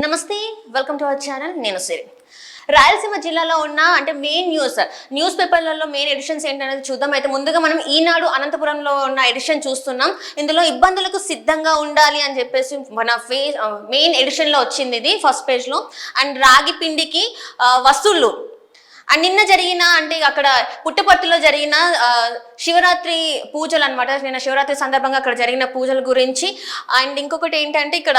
నమస్తే, welcome to our channel. నేను సిరి. రాయలసీమ జిల్లాలో ఉన్న అంటే మెయిన్ న్యూస్ పేపర్లలో మెయిన్ ఎడిషన్స్ ఏంటనేది చూద్దాం. అయితే ముందుగా మనం ఈనాడు అనంతపురంలో ఉన్న ఎడిషన్ చూస్తున్నాం. ఇందులో ఇబ్బందులకు సిద్ధంగా ఉండాలి అని చెప్పేసి మన మెయిన్ ఎడిషన్లో వచ్చింది. ఇది ఫస్ట్ పేజ్లో. అండ్ రాగి పిండికి వస్తువులు అండ్ నిన్న జరిగిన అంటే అక్కడ పుట్టపర్తిలో జరిగిన శివరాత్రి పూజలు అనమాట. నిన్న శివరాత్రి సందర్భంగా అక్కడ జరిగిన పూజల గురించి. అండ్ ఇంకొకటి ఏంటంటే ఇక్కడ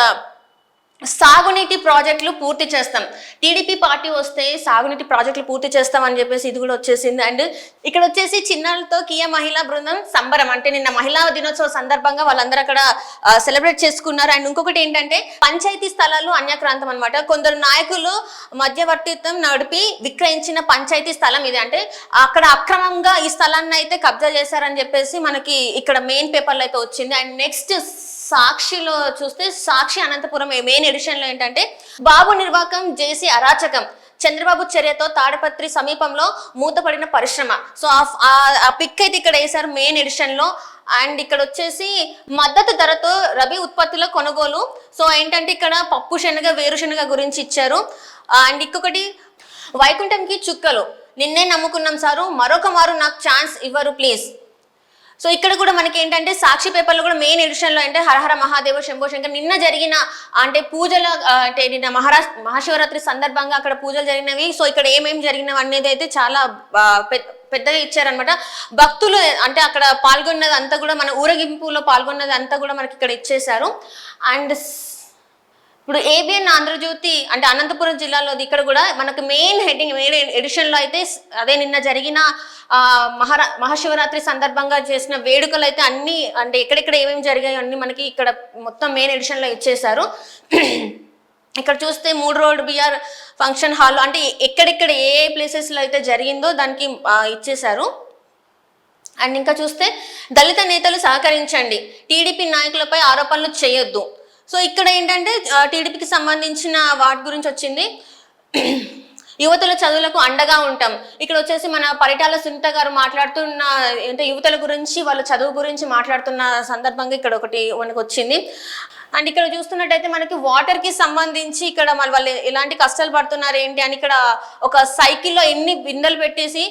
సాగునీటి ప్రాజెక్టులు పూర్తి చేస్తాం, టీడీపీ పార్టీ వస్తే సాగునీటి ప్రాజెక్టులు పూర్తి చేస్తాం అని చెప్పేసి ఇది కూడా వచ్చేసింది. అండ్ ఇక్కడ వచ్చేసి చిన్నారులతో కియా మహిళా బృందం సంబరం, అంటే నిన్న మహిళా దినోత్సవ సందర్భంగా వాళ్ళందరూ అక్కడ సెలబ్రేట్ చేసుకున్నారు. అండ్ ఇంకొకటి ఏంటంటే పంచాయతీ స్థలాలు అన్యాక్రాంతం అనమాట. కొందరు నాయకులు మధ్యవర్తిత్వం నడిపి విక్రయించిన పంచాయతీ స్థలం ఇది. అంటే అక్కడ అక్రమంగా ఈ స్థలాన్ని అయితే కబ్జా చేశారని చెప్పేసి మనకి ఇక్కడ మెయిన్ పేపర్లో అయితే వచ్చింది. అండ్ నెక్స్ట్ సాక్షిలో చూస్తే సాక్షి అనంతపురం మెయిన్ ఎడిషన్లో ఏంటంటే బాబు నిర్వాకం జేసీ అరాచకం, చంద్రబాబు చర్యతో తాడపత్రి సమీపంలో మూతపడిన పరిశ్రమ. సో ఆ పిక్ అయితే ఇక్కడ వేశారు మెయిన్ ఎడిషన్లో. అండ్ ఇక్కడ వచ్చేసి మద్దతు ధరతో రబీ ఉత్పత్తుల కొనుగోలు. సో ఏంటంటే ఇక్కడ పప్పు శనగ వేరుశనగ గురించి ఇచ్చారు. అండ్ ఇంకొకటి వైకుంఠంకి చుక్కలు, నిన్నే నమ్ముకున్నాం సారు, మరొక మారు నాకు ఛాన్స్ ఇవ్వరు ప్లీజ్. సో ఇక్కడ కూడా మనకి ఏంటంటే సాక్షి పేపర్లో కూడా మెయిన్ ఎడిషన్లో అంటే హరహర మహాదేవ శంభో శంకర్ నిన్న జరిగిన అంటే పూజల అంటే నిన్న మహాశివరాత్రి సందర్భంగా అక్కడ పూజలు జరిగినవి. సో ఇక్కడ ఏమేమి జరిగినవి అనేది అయితే చాలా పెద్దగా ఇచ్చారనమాట. భక్తులు అంటే అక్కడ పాల్గొన్నది అంతా కూడా మన ఊరేగింపులో పాల్గొన్నది అంతా కూడా మనకి ఇక్కడ ఇచ్చేశారు. అండ్ ఇప్పుడు ఏబిఎన్ ఆంధ్రజ్యోతి అంటే అనంతపురం జిల్లాలోది. ఇక్కడ కూడా మనకు మెయిన్ ఎడిషన్లో అయితే అదే నిన్న జరిగిన మహాశివరాత్రి సందర్భంగా చేసిన వేడుకలు అయితే అన్ని అంటే ఎక్కడెక్కడ ఏమేమి జరిగాయో అన్ని మనకి ఇక్కడ మొత్తం మెయిన్ ఎడిషన్లో ఇచ్చేశారు. ఇక్కడ చూస్తే 3 రోడ్ బిఆర్ ఫంక్షన్ హాల్ అంటే ఎక్కడెక్కడ ఏ ప్లేసెస్లో అయితే జరిగిందో దానికి ఇచ్చేశారు. అండ్ ఇంకా చూస్తే దళిత నేతలు సహకరించండి, టీడీపీ నాయకులపై ఆరోపణలు చేయొద్దు. సో ఇక్కడ ఏంటంటే టీడీపీకి సంబంధించిన వాటి గురించి వచ్చింది. యువతుల చదువులకు అండగా ఉంటాం. ఇక్కడ వచ్చేసి మన పరిటాల సునీత గారు మాట్లాడుతున్న అంటే యువతుల గురించి వాళ్ళ చదువు గురించి మాట్లాడుతున్న సందర్భంగా ఇక్కడ ఒకటి మనకు వచ్చింది. అండ్ ఇక్కడ చూస్తున్నట్టయితే మనకి వాటర్కి సంబంధించి ఇక్కడ వాళ్ళు ఎలాంటి కష్టాలు పడుతున్నారు ఏంటి అని ఇక్కడ ఒక సైకిల్లో ఎన్ని బిందెలు పెట్టేసి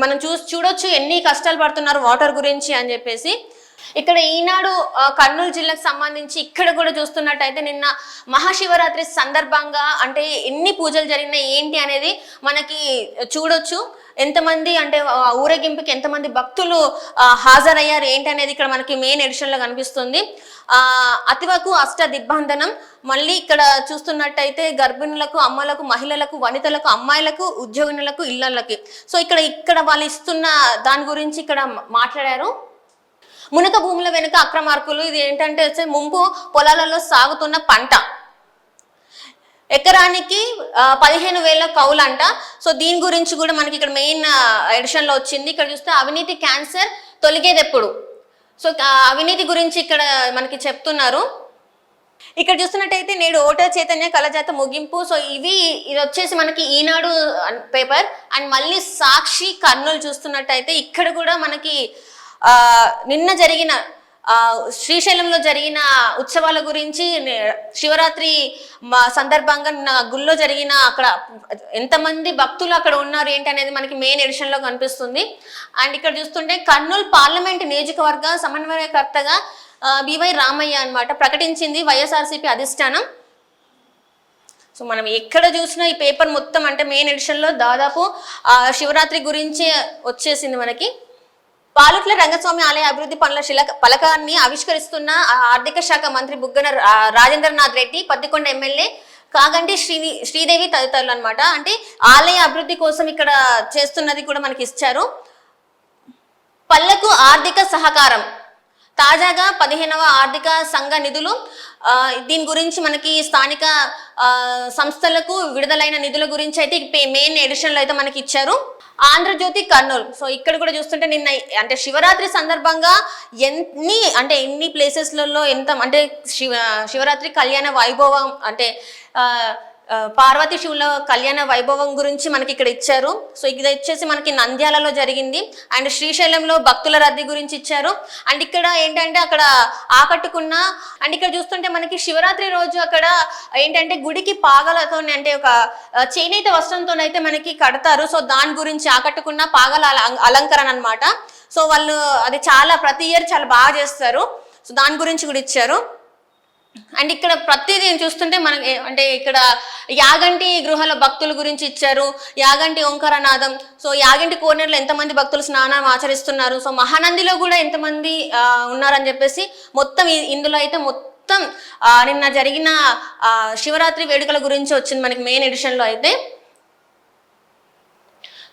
మనం చూడొచ్చు ఎన్ని కష్టాలు పడుతున్నారు వాటర్ గురించి అని చెప్పేసి. ఇక్కడ ఈనాడు కర్నూలు జిల్లాకు సంబంధించి ఇక్కడ కూడా చూస్తున్నట్టయితే నిన్న మహాశివరాత్రి సందర్భంగా అంటే ఎన్ని పూజలు జరిగినాయి ఏంటి అనేది మనకి చూడొచ్చు. ఎంతమంది అంటే ఊరేగింపుకి ఎంతమంది భక్తులు హాజరయ్యారు ఏంటి అనేది ఇక్కడ మనకి మెయిన్ ఎడిషన్లో కనిపిస్తుంది. అతివకు అష్ట దిగ్బంధనం, మళ్ళీ ఇక్కడ చూస్తున్నట్టయితే గర్భిణులకు, అమ్మలకు, మహిళలకు, వనితలకు, అమ్మాయిలకు, ఉద్యోగినులకు, ఇళ్లకి. సో ఇక్కడ వాళ్ళు ఇస్తున్న దాని గురించి ఇక్కడ మాట్లాడారు. మునక భూముల వెనుక అక్రమార్కులు, ఇది ఏంటంటే ముంపు పొలాలలో సాగుతున్న పంట ఎకరానికి 15,000 కౌలంట. సో దీని గురించి కూడా మనకి ఇక్కడ మెయిన్ ఎడిషన్లో వచ్చింది. ఇక్కడ చూస్తే అవినీతి క్యాన్సర్ తొలగేది ఎప్పుడు. సో అవినీతి గురించి ఇక్కడ మనకి చెప్తున్నారు. ఇక్కడ చూస్తున్నట్టయితే నేడు ఓటర్ చైతన్య కళజాత ముగింపు. సో ఇది వచ్చేసి మనకి ఈనాడు పేపర్. అండ్ మళ్ళీ సాక్షి కర్నూలు చూస్తున్నట్టయితే ఇక్కడ కూడా మనకి నిన్న జరిగిన శ్రీశైలంలో జరిగిన ఉత్సవాల గురించి, శివరాత్రి సందర్భంగా గుళ్ళో జరిగిన అక్కడ ఎంతమంది భక్తులు అక్కడ ఉన్నారు ఏంటి అనేది మనకి మెయిన్ ఎడిషన్లో కనిపిస్తుంది. అండ్ ఇక్కడ చూస్తుంటే కర్నూలు పార్లమెంట్ నియోజకవర్గ సమన్వయకర్తగా బివై రామయ్య అనమాట ప్రకటించింది వైఎస్ఆర్సీపీ అధిష్టానం. సో మనం ఎక్కడ చూసినా ఈ పేపర్ మొత్తం అంటే మెయిన్ ఎడిషన్లో దాదాపు శివరాత్రి గురించి వచ్చేసింది మనకి. పాలుట్ల రంగస్వామి ఆలయ అభివృద్ధి పనుల పలకాన్ని ఆవిష్కరిస్తున్న ఆర్థిక శాఖ మంత్రి బుగ్గన రాజేంద్రనాథ్ రెడ్డి, పత్తికొండ ఎమ్మెల్యే కాగంటి శ్రీదేవి తదితరులు అనమాట. అంటే ఆలయ అభివృద్ధి కోసం ఇక్కడ చేస్తున్నది కూడా మనకి ఇచ్చారు. పల్లెకు ఆర్థిక సహకారం, తాజాగా 15వ ఆర్థిక సంఘ నిధులు. దీని గురించి మనకి స్థానిక సంస్థలకు విడుదలైన నిధుల గురించి అయితే మెయిన్ ఎడిషన్లో అయితే మనకి ఇచ్చారు. ఆంధ్రజ్యోతి కర్నూలు. సో ఇక్కడ కూడా చూస్తుంటే నిన్న అంటే శివరాత్రి సందర్భంగా ఎన్ని ప్లేసెస్లలో ఎంత అంటే శివరాత్రి కళ్యాణ వైభవం అంటే పార్వతీ శివుల కళ్యాణ వైభవం గురించి మనకి ఇక్కడ ఇచ్చారు. సో ఇది వచ్చేసి మనకి నంద్యాలలో జరిగింది. అండ్ శ్రీశైలంలో భక్తుల రద్దీ గురించి ఇచ్చారు. అండ్ ఇక్కడ ఏంటంటే అక్కడ ఆకట్టుకున్న అండ్ ఇక్కడ చూస్తుంటే మనకి శివరాత్రి రోజు అక్కడ ఏంటంటే గుడికి పాగలతో అంటే ఒక చేనేత వస్త్రంతోనైతే మనకి కడతారు. సో దాని గురించి ఆకట్టుకున్న పాగల అలంకరణ అనమాట. సో వాళ్ళు అది చాలా ప్రతి ఇయర్ చాలా బాగా చేస్తారు. సో దాని గురించి కూడా ఇచ్చారు. అండ్ ఇక్కడ ప్రతిదీ చూస్తుంటే మనకి అంటే ఇక్కడ యాగంటి గృహాల భక్తుల గురించి ఇచ్చారు. యాగంటి ఓంకారనాదం. సో యాగంటి కోనేరులో ఎంతమంది భక్తులు స్నానం ఆచరిస్తున్నారు, సో మహానందిలో కూడా ఎంతమంది ఉన్నారని చెప్పేసి మొత్తం ఇందులో అయితే మొత్తం నిన్న జరిగిన శివరాత్రి వేడుకల గురించి వచ్చింది మనకి మెయిన్ ఎడిషన్లో అయితే.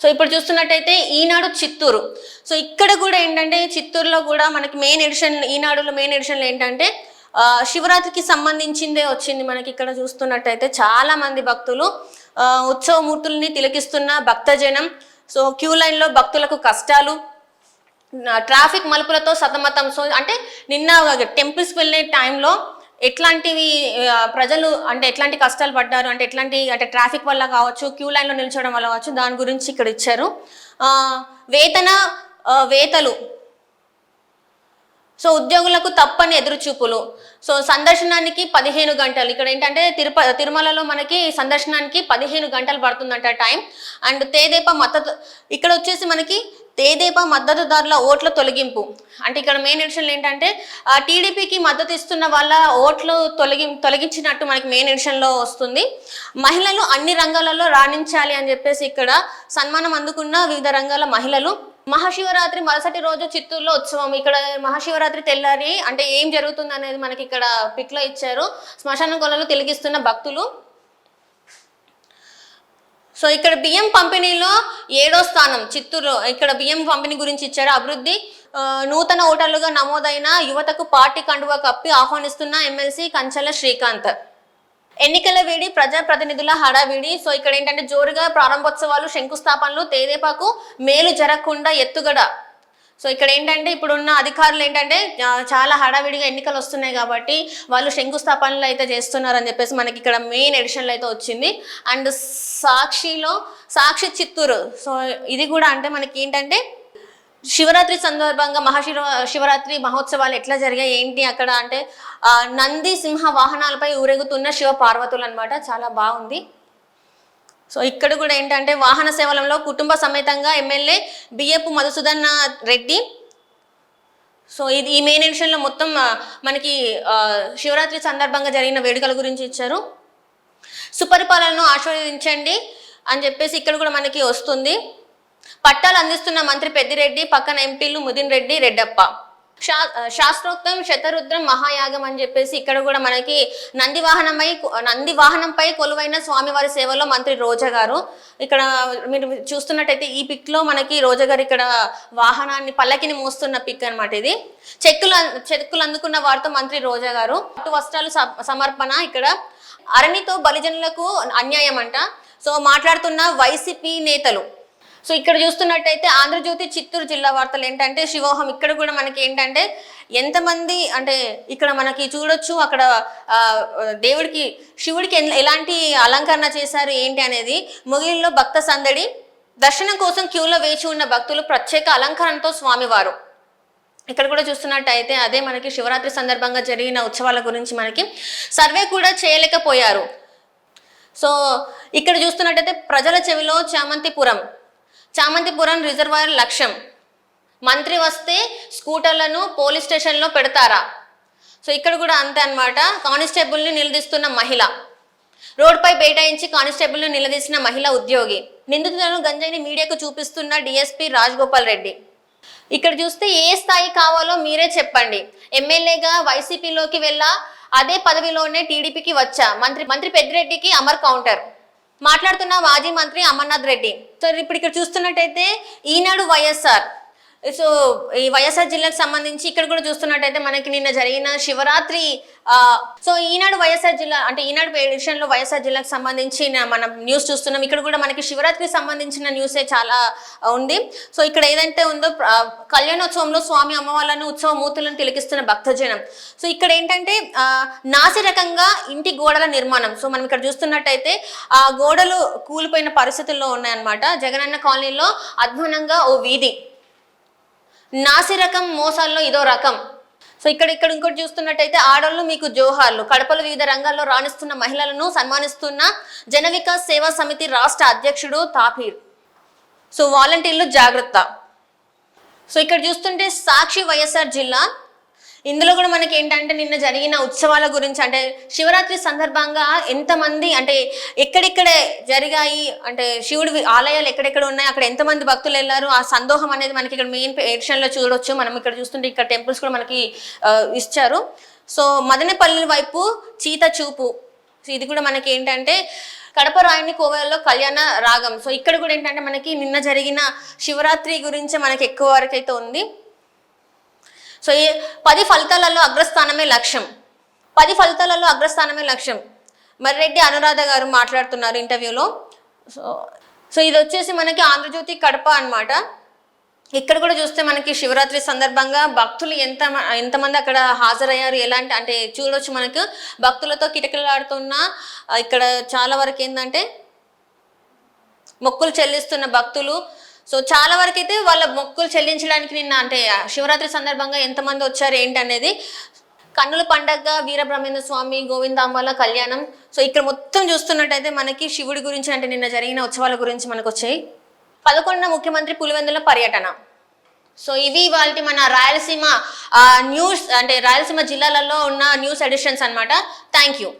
సో ఇప్పుడు చూస్తున్నట్టయితే ఈనాడు చిత్తూరు. సో ఇక్కడ కూడా ఏంటంటే చిత్తూరులో కూడా మనకి మెయిన్ ఎడిషన్ ఈనాడులో మెయిన్ ఎడిషన్లో ఏంటంటే శివరాత్రికి సంబంధించిందే వచ్చింది. మనకి ఇక్కడ చూస్తున్నట్టయితే చాలా మంది భక్తులు ఉత్సవమూర్తుల్ని తిలకిస్తున్న భక్తజనం. సో క్యూ లైన్లో భక్తులకు కష్టాలు, ట్రాఫిక్ మలుపులతో సతమతం. సో అంటే నిన్న టెంపుల్స్కి వెళ్ళే టైంలో ఎట్లాంటివి ప్రజలు అంటే ఎట్లాంటి కష్టాలు పడ్డారు అంటే ఎట్లాంటి అంటే ట్రాఫిక్ వల్ల కావచ్చు, క్యూ లైన్లో నిల్చోవడం వల్ల కావచ్చు, దాని గురించి ఇక్కడ ఇచ్చారు. వేతలు. సో ఉద్యోగులకు తప్పని ఎదురుచూపులు. సో సందర్శనానికి 15 గంటలు. ఇక్కడ ఏంటంటే తిరుమలలో మనకి సందర్శనానికి 15 గంటలు పడుతుందంట టైం. అండ్ తేదేపా మద్దతు ఇక్కడ వచ్చేసి మనకి తేదేపా మద్దతుదారుల ఓట్ల తొలగింపు. అంటే ఇక్కడ మెయిన్ ఎడిషన్లు ఏంటంటే టీడీపీకి మద్దతు ఇస్తున్న వాళ్ళ ఓట్లు తొలగించినట్టు మనకి మెయిన్ ఎడిషన్లో వస్తుంది. మహిళలు అన్ని రంగాలలో రాణించాలి అని చెప్పేసి ఇక్కడ సన్మానం అందుకున్న వివిధ రంగాల మహిళలు. మహాశివరాత్రి మరుసటి రోజు చిత్తూరులో ఉత్సవం. ఇక్కడ మహాశివరాత్రి తెల్లారి అంటే ఏం జరుగుతుంది అనేది మనకి ఇక్కడ పిక్లో ఇచ్చారు. శ్మశాన కొలను తిలకిస్తున్న భక్తులు. సో ఇక్కడ బియ్యం పంపిణీలో 7వ స్థానం చిత్తూరు. ఇక్కడ బియ్యం పంపిణీ గురించి ఇచ్చారు. అభివృద్ధి. నూతన ఓటర్లుగా నమోదైన యువతకు పార్టీ కండువా కప్పి ఆహ్వానిస్తున్న ఎమ్మెల్సీ కంచల శ్రీకాంత్. ఎన్నికల వేడి, ప్రజాప్రతినిధుల హడావిడి. సో ఇక్కడ ఏంటంటే జోరుగా ప్రారంభోత్సవాలు, శంకుస్థాపనలు, తేదేపాకు మేలు జరగకుండా ఎత్తుగడ. సో ఇక్కడ ఏంటంటే ఇప్పుడున్న అధికారులు ఏంటంటే చాలా హడావిడిగా ఎన్నికలు వస్తున్నాయి కాబట్టి వాళ్ళు శంకుస్థాపనలు అయితే చేస్తున్నారని చెప్పేసి మనకి ఇక్కడ మెయిన్ ఎడిషన్లో అయితే వచ్చింది. And Sakshi Chittoor. సో ఇది కూడా అంటే మనకి ఏంటంటే శివరాత్రి సందర్భంగా శివరాత్రి మహోత్సవాలు ఎట్లా జరిగాయి ఏంటి అక్కడ అంటే నంది సింహ వాహనాలపై ఊరేగుతున్న శివ పార్వతులు అనమాట. చాలా బాగుంది. సో ఇక్కడ కూడా ఏంటంటే వాహన సేవలంలో కుటుంబ సమేతంగా ఎమ్మెల్యే బియ్యపు మధుసూదన్ రెడ్డి. సో ఇది ఈ మెయిన్ ఎడిషన్లో మొత్తం మనకి శివరాత్రి సందర్భంగా జరిగిన వేడుకల గురించి ఇచ్చారు. సుపరిపాలనను ఆశీర్వదించండి అని చెప్పేసి ఇక్కడ కూడా మనకి వస్తుంది. పట్టాలు అందిస్తున్న మంత్రి పెద్దిరెడ్డి, పక్కన ఎంపీలు ముదిన్ రెడ్డి, రెడ్డప్ప. శాస్త్రోక్తం శతరుద్రం మహాయాగం అని చెప్పేసి ఇక్కడ కూడా మనకి నంది వాహనంపై కొలువైన స్వామివారి సేవలో మంత్రి రోజా గారు. ఇక్కడ మీరు చూస్తున్నట్టయితే ఈ పిక్ లో మనకి రోజా గారు ఇక్కడ వాహనాన్ని పల్లకిని మోస్తున్న పిక్ అనమాట. ఇది చెక్కులు అందుకున్న వారితో మంత్రి రోజా గారు. పట్టు వస్త్రాలు సమర్పణ. ఇక్కడ అరణితో బలిజనులకు అన్యాయం అంట. సో మాట్లాడుతున్న వైసీపీ నేతలు. సో ఇక్కడ చూస్తున్నట్టయితే ఆంధ్రజ్యోతి చిత్తూరు జిల్లా వార్తలు ఏంటంటే శివోహం. ఇక్కడ కూడా మనకి ఏంటంటే ఎంతమంది అంటే ఇక్కడ మనకి చూడొచ్చు అక్కడ శివుడికి ఎలాంటి అలంకరణ చేశారు ఏంటి అనేది. ముగిలిలో భక్త సందడి. దర్శనం కోసం క్యూలో వేచి ఉన్న భక్తులు ప్రత్యేక అలంకరణతో స్వామివారు. ఇక్కడ కూడా చూస్తున్నట్టయితే అదే మనకి శివరాత్రి సందర్భంగా జరిగిన ఉత్సవాల గురించి మనకి సర్వే కూడా చేయలేకపోయారు. సో ఇక్కడ చూస్తున్నట్టయితే ప్రజల చెవిలో చామంతిపురం రిజర్వాయర్ లక్ష్యం. మంత్రి వస్తే స్కూటర్లను పోలీస్ స్టేషన్లో పెడతారా. సో ఇక్కడ కూడా అంతే అనమాట. కానిస్టేబుల్ని నిలదీస్తున్న మహిళ. రోడ్పై బైఠాయించి కానిస్టేబుల్ని నిలదీసిన మహిళా ఉద్యోగి. నిందితులను గంజాయిని మీడియాకు చూపిస్తున్న డిఎస్పీ రాజగోపాల్ రెడ్డి. ఇక్కడ చూస్తే ఏ స్థాయి కావాలో మీరే చెప్పండి. ఎమ్మెల్యేగా వైసీపీలోకి వెళ్ళా, అదే పదవిలోనే టీడీపీకి వచ్చా. మంత్రి పెద్దిరెడ్డికి అమర్ కౌంటర్. మాట్లాడుతున్న మాజీ మంత్రి అమర్నాథ్ రెడ్డి. సో ఇప్పుడు ఇక్కడ చూస్తున్నట్టయితే ఈనాడు వైఎస్ఆర్ సో ఈ వైఎస్ఆర్ జిల్లాకు సంబంధించి ఇక్కడ కూడా చూస్తున్నట్టయితే మనకి నిన్న జరిగిన శివరాత్రి సో ఈనాడు వైఎస్ఆర్ జిల్లా అంటే ఈనాడు ఎడిషన్ లో వైఎస్ఆర్ జిల్లాకు సంబంధించిన మనం న్యూస్ చూస్తున్నాం. ఇక్కడ కూడా మనకి శివరాత్రికి సంబంధించిన న్యూసే చాలా ఉంది. సో ఇక్కడ ఏదైతే ఉందో కళ్యాణోత్సవంలో స్వామి అమ్మవార్లను ఉత్సవ మూర్తులను తిలకిస్తున్న భక్తజనం. సో ఇక్కడ ఏంటంటే నాసిరకంగా ఇంటి గోడల నిర్మాణం. సో మనం ఇక్కడ చూస్తున్నట్టయితే ఆ గోడలు కూలిపోయిన పరిస్థితుల్లో ఉన్నాయన్నమాట. జగనన్న కాలనీలో అధ్వానంగా ఓ వీధి. నాసిరకం మోసాల్లో ఇదో రకం. సో ఇక్కడ ఇంకోటి చూస్తున్నట్టయితే ఆడోళ్ళు మీకు జోహార్లు. కడపలో వివిధ రంగాల్లో రాణిస్తున్న మహిళలను సన్మానిస్తున్న జన వికాస్ సేవా సమితి రాష్ట్ర అధ్యక్షుడు తాపీర్. సో వాలంటీర్లు జాగ్రత్త. సో ఇక్కడ చూస్తుంటే సాక్షి వైఎస్ఆర్ జిల్లా. ఇందులో కూడా మనకి ఏంటంటే నిన్న జరిగిన ఉత్సవాల గురించి అంటే శివరాత్రి సందర్భంగా ఎంతమంది అంటే ఎక్కడెక్కడ జరిగాయి అంటే శివుడి ఆలయాలు ఎక్కడెక్కడ ఉన్నాయి, అక్కడ ఎంతమంది భక్తులు వెళ్ళారు, ఆ సందోహం అనేది మనకి ఇక్కడ మెయిన్ ఎడిషన్లో చూడవచ్చు. మనం ఇక్కడ చూస్తుంటే ఇక్కడ టెంపుల్స్ కూడా మనకి ఇచ్చారు. సో మదనపల్లి వైపు చీత చూపు. సో ఇది కూడా మనకి ఏంటంటే కడప రాయని కోవెలలో కళ్యాణ రాగం. సో ఇక్కడ కూడా ఏంటంటే మనకి నిన్న జరిగిన శివరాత్రి గురించి మనకి ఎక్కువ వరకు అయితే ఉంది. సో ఈ 10 ఫలితాలలో అగ్రస్థానమే లక్ష్యం. 10 ఫలితాలలో అగ్రస్థానమే లక్ష్యం. మర్రెడ్డి అనురాధ గారు మాట్లాడుతున్నారు ఇంటర్వ్యూలో. సో ఇది వచ్చేసి మనకి ఆంధ్రజ్యోతి కడప అన్నమాట. ఇక్కడ కూడా చూస్తే మనకి శివరాత్రి సందర్భంగా భక్తులు ఎంతమంది అక్కడ హాజరయ్యారు, ఎలాంటి అంటే చూడవచ్చు. మనకు భక్తులతో కిటకిలాడుతున్న ఇక్కడ చాలా వరకు ఏంటంటే మొక్కులు చెల్లిస్తున్న భక్తులు. సో చాలా వరకు అయితే వాళ్ళ మొక్కులు చెల్లించడానికి నిన్న అంటే శివరాత్రి సందర్భంగా ఎంతమంది వచ్చారు ఏంటి అనేది. కన్నుల పండగ వీరబ్రహ్మేంద్ర స్వామి గోవిందాంబాల కళ్యాణం. సో ఇక్కడ మొత్తం చూస్తున్నట్టయితే మనకి శివుడి గురించి అంటే నిన్న జరిగిన ఉత్సవాల గురించి మనకు వచ్చాయి. 11వ ముఖ్యమంత్రి పులివెందుల పర్యటన. సో ఇవి వాళ్ళ మన రాయలసీమ న్యూస్ అంటే రాయలసీమ జిల్లాలలో ఉన్న న్యూస్ ఎడిషన్స్ అన్నమాట. Thank you.